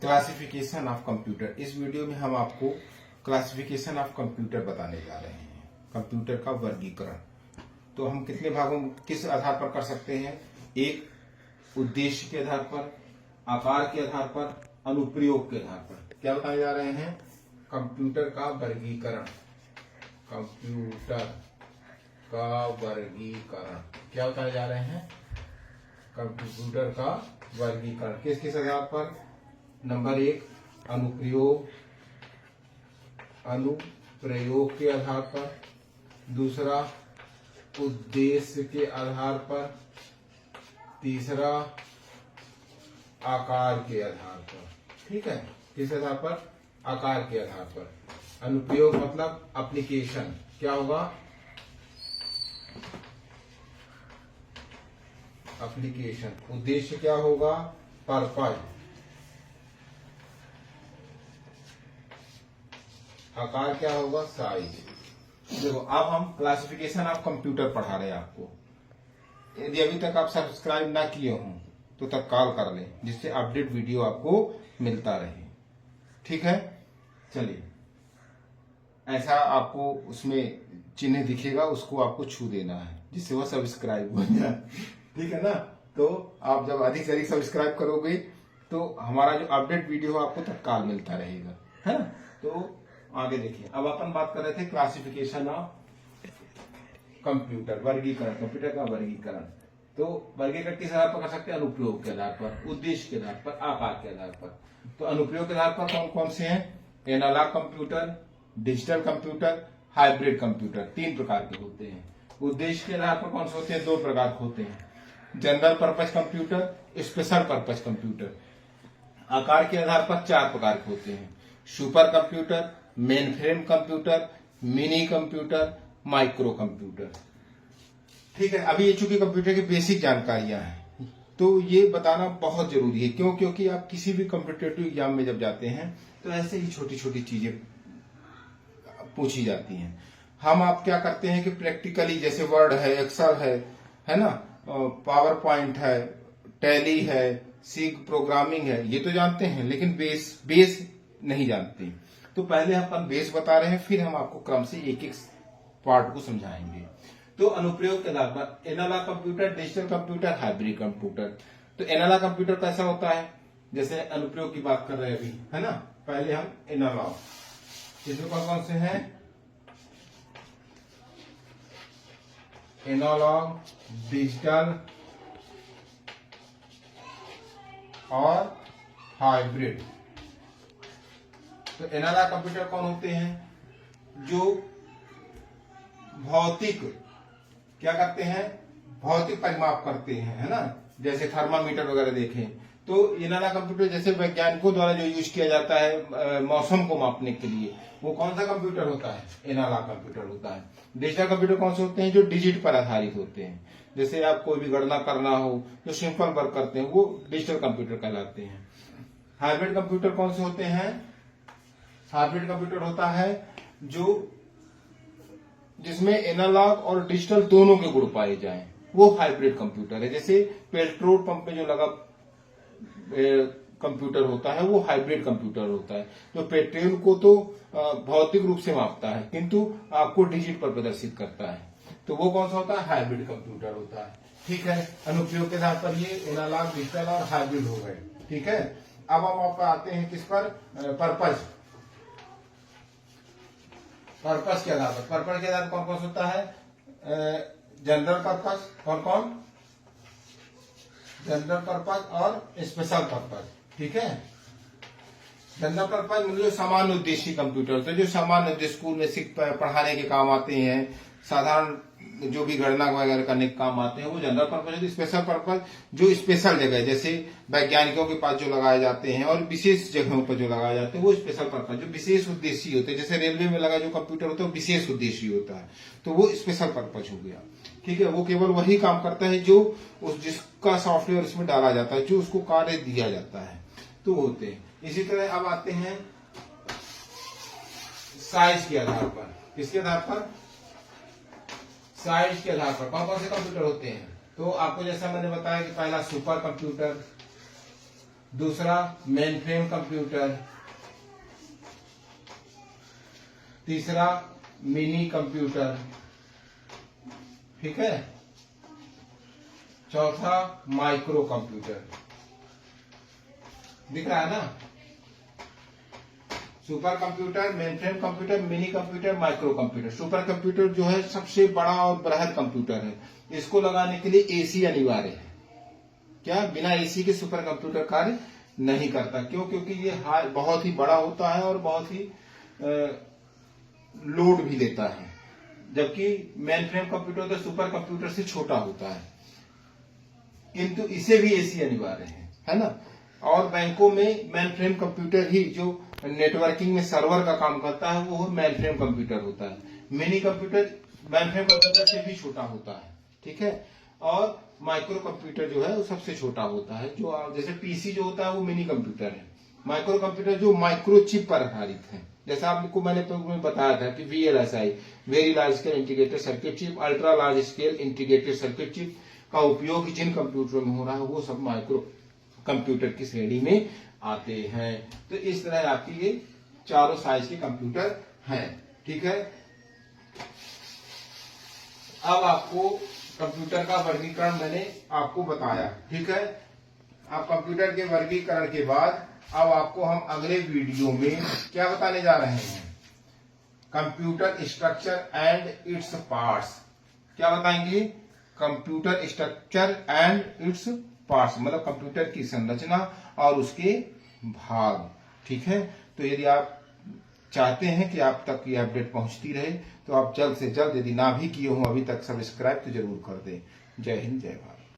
Classification of computer. इस video में हम आपको क्लासिफिकेशन ऑफ कंप्यूटर बताने जा रहे हैं, कंप्यूटर का वर्गीकरण। तो हम कितने भागों किस आधार पर कर सकते हैं? एक, उद्देश्य के आधार पर, आकार के आधार पर, अनुप्रयोग के आधार पर। क्या बताने जा रहे हैं? कंप्यूटर का वर्गीकरण। कंप्यूटर का वर्गीकरण क्या बताने जा रहे हैं? कंप्यूटर का वर्गीकरण किस किस आधार पर? नंबर एक, अनुप्रयोग के आधार पर। दूसरा, उद्देश्य के आधार पर। तीसरा, आकार के आधार पर। ठीक है, किस आधार पर? आकार के आधार पर। अनुप्रयोग मतलब एप्लीकेशन। क्या होगा? एप्लीकेशन। उद्देश्य क्या होगा? पर्पज। आकार क्या होगा? साइज। देखो, अब हम क्लासिफिकेशन ऑफ कंप्यूटर पढ़ा रहे हैं आपको। यदि अभी तक आप सब्सक्राइब ना किए हों तो तत्काल कर लें, जिससे अपडेट वीडियो आपको मिलता रहे। ठीक है, चलिए। ऐसा आपको उसमें चिन्ह दिखेगा, उसको आपको छू देना है, जिससे वह सब्सक्राइब हो जाए। ठीक है ना? तो आप जब अधिक से अधिक सब्सक्राइब करोगे तो हमारा जो अपडेट वीडियो आपको तत्काल मिलता रहेगा, है ना? तो आगे देखिए, अब अपन बात कर रहे थे क्लासिफिकेशन ऑफ कंप्यूटर, वर्गीकरण, कंप्यूटर का वर्गीकरण। तो वर्गीकरण किस आधार पर कर सकते हैं? अनुप्रयोग के आधार पर, उद्देश्य के आधार पर, आकार के आधार पर। तो अनुप्रयोग के आधार पर कौन कौन से हैं? Analogue computer, digital computer, hybrid computer. तीन प्रकार के होते हैं। उद्देश्य के आधार पर कौन से होते हैं? दो प्रकार के होते हैं, general purpose computer, special purpose computer. आकार के आधार पर चार प्रकार के होते हैं, super computer, main frame computer, mini computer, micro computer. ठीक है, अभी ये चूंकि कंप्यूटर की बेसिक जानकारियां हैं तो ये बताना बहुत जरूरी है। क्यों? क्योंकि आप किसी भी कॉम्पिटिटिव एग्जाम में जब जाते हैं तो ऐसे ही छोटी छोटी चीजें पूछी जाती हैं। हम आप क्या करते हैं कि प्रैक्टिकली, जैसे वर्ड है, एक्सेल है ना, पावर पॉइंट है, टैली है, सी प्रोग्रामिंग है, ये तो जानते हैं, लेकिन बेस नहीं जानते। तो पहले अपन बेस बता रहे हैं, फिर हम आपको क्रम से एक एक पार्ट को समझाएंगे। तो अनुप्रयोग के आधार पर analogue computer, digital computer, hybrid computer. तो एनालॉग कंप्यूटर कैसा होता है? जैसे अनुप्रयोग की बात कर रहे हैं अभी, है ना? पहले हम एनालॉग, इसमें कौन कौन से हैं? एनालॉग, डिजिटल और हाइब्रिड। तो एनालॉग कंप्यूटर कौन होते हैं? जो भौतिक क्या करते हैं? भौतिक परिमाप करते हैं, है ना? जैसे थर्मामीटर वगैरह देखें तो एनालॉग कंप्यूटर जैसे वैज्ञानिकों द्वारा जो यूज किया जाता है मौसम को मापने के लिए, वो कौन सा कंप्यूटर होता है? एनालॉग कंप्यूटर होता है। डिजिटल कंप्यूटर कौन से होते हैं? जो डिजिट पर आधारित होते हैं। जैसे आप कोई भी गणना करना हो, जो सिंपल वर्क करते हैं, वो डिजिटल कंप्यूटर कहलाते हैं। हाइब्रिड कंप्यूटर कौन से होते हैं? हाइब्रिड कंप्यूटर होता है जो जिसमें एनालॉग और डिजिटल दोनों के गुण पाए जाएं, वो हाइब्रिड कंप्यूटर है। जैसे पेट्रोल पंप में जो लगा कंप्यूटर होता है, वो हाइब्रिड कंप्यूटर होता है, जो पेट्रोल को तो भौतिक रूप से मापता है किंतु आपको डिजिट पर प्रदर्शित करता है। तो वो कौन सा होता है? हाइब्रिड कंप्यूटर होता है। ठीक है, अनुप्रयोग के आधार पर ये एनालॉग, डिजिटल और हाइब्रिड हो गए। ठीक है, अब हम आप आते हैं किस पर? पर्पज। पर्पज के आधार पर, पर्पज के आधार कौन कौन सा होता है? जनरल पर्पज, कौन कौन? जनरल पर्पज और स्पेशल पर्पज। ठीक है, जनरल पर्पज मतलब सामान्य उद्देश्य कंप्यूटर होते हैं, जो सामान्य उद्देश्य स्कूल में पढ़ाने के काम आते हैं, साधारण जो भी गणना वगैरह करने के काम आते हैं, वो जनरल पर्पज होती है। स्पेशल पर्पज जो स्पेशल जगह, जैसे वैज्ञानिकों के पास जो लगाए जाते हैं और विशेष जगहों पर जो लगाए जाते हैं, वो स्पेशल पर्पज, जो विशेष उद्देश्य होते हैं। जैसे रेलवे में लगा जो कंप्यूटर होता है वो विशेष उद्देश्य होता है, तो वो स्पेशल पर्पज हो गया। ठीक है, वो केवल वही काम करता है जो जिसका सॉफ्टवेयर उसमें डाला जाता है, जो उसको कार्य दिया जाता है, तो होते हैं। इसी तरह अब आते हैं साइज के आधार पर। किसके आधार पर? साइज के आधार पर कौन कौन से कंप्यूटर होते हैं? तो आपको जैसा मैंने बताया कि पहला सुपर कंप्यूटर, दूसरा मेन फ्रेम कंप्यूटर, तीसरा मिनी कंप्यूटर, ठीक है, चौथा माइक्रो कंप्यूटर। दिख रहा है ना? Super computer, main frame computer, mini computer, micro computer. Super computer जो है सबसे बड़ा और बृहद कंप्यूटर है। इसको लगाने के लिए एसी अनिवार्य है। क्या बिना एसी के सुपर कंप्यूटर कार्य नहीं करता? क्यों? क्योंकि ये बहुत ही बड़ा होता है और बहुत ही लोड भी लेता है, जबकि मेन फ्रेम कंप्यूटर तो सुपर कंप्यूटर से छोटा होता है, किंतु इसे भी एसी अनिवार्य है ना? और बैंकों में मेन फ्रेम कंप्यूटर ही जो नेटवर्किंग में सर्वर का काम करता है वो मेन फ्रेम कंप्यूटर होता है। Mini computer main frame computer से भी छोटा होता है, ठीक है। और माइक्रो कंप्यूटर जो है वो सबसे छोटा होता है। जो जैसे पीसी जो होता है वो मिनी कंप्यूटर है। माइक्रो कंप्यूटर जो माइक्रो चिप पर आधारित है, जैसा आपको मैंने बताया था कि VLSI, very large scale integrated circuit chip, ultra large scale integrated circuit chip का उपयोग जिन कंप्यूटरों में हो रहा है वो सब माइक्रो कंप्यूटर की श्रेणी में आते हैं। तो इस तरह आपकी ये चारों साइज के कंप्यूटर हैं, ठीक है। अब आपको कंप्यूटर का वर्गीकरण मैंने आपको बताया, ठीक है। अब कंप्यूटर के वर्गीकरण के बाद अब आपको हम अगले वीडियो में क्या बताने जा रहे हैं? Computer structure and its parts. क्या बताएंगे? Computer structure and its parts, मतलब कंप्यूटर की संरचना और उसके भाग, ठीक है। तो यदि आप चाहते हैं कि आप तक ये अपडेट पहुंचती रहे तो आप जल्द से जल्द, यदि ना भी किए हों अभी तक सब्सक्राइब, तो जरूर कर दें। जय हिंद, जय भारत।